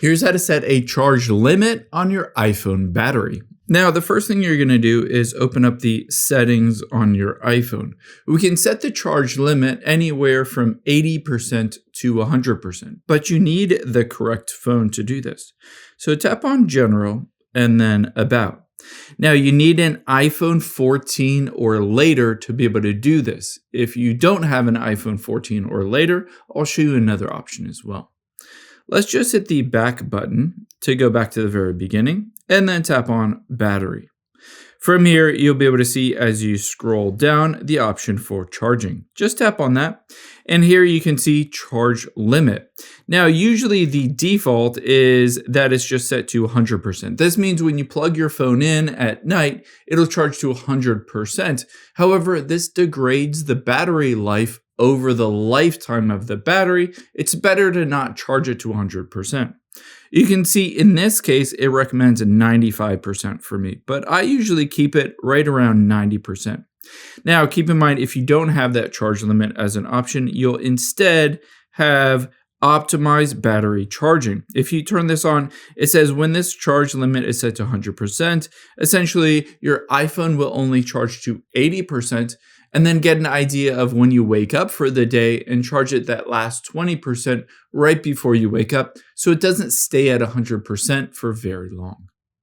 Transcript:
Here's how to set a charge limit on your iPhone battery. Now, the first thing you're going to do is open up the settings on your iPhone. We can set the charge limit anywhere from 80% to 100%, but you need the correct phone to do this. So tap on General and then About. Now, you need an iPhone 14 or later to be able to do this. If you don't have an iPhone 14 or later, I'll show you another option as well. Let's just hit the back button to go back to the very beginning and then tap on battery. From here, you'll be able to see as you scroll down the option for charging. Just tap on that. And here you can see charge limit. Now, usually the default is that it's just set to 100%. This means when you plug your phone in at night, it'll charge to 100%. However, this degrades the battery life over the lifetime of the battery. It's better to not charge it to 100%. You can see in this case, it recommends 95% for me, but I usually keep it right around 90%. Now, keep in mind, if you don't have that charge limit as an option, you'll instead have optimize battery charging. If you turn this on, it says when this charge limit is set to 100%, essentially your iPhone will only charge to 80%, and then get an idea of when you wake up for the day and charge it that last 20% right before you wake up, so it doesn't stay at 100% for very long.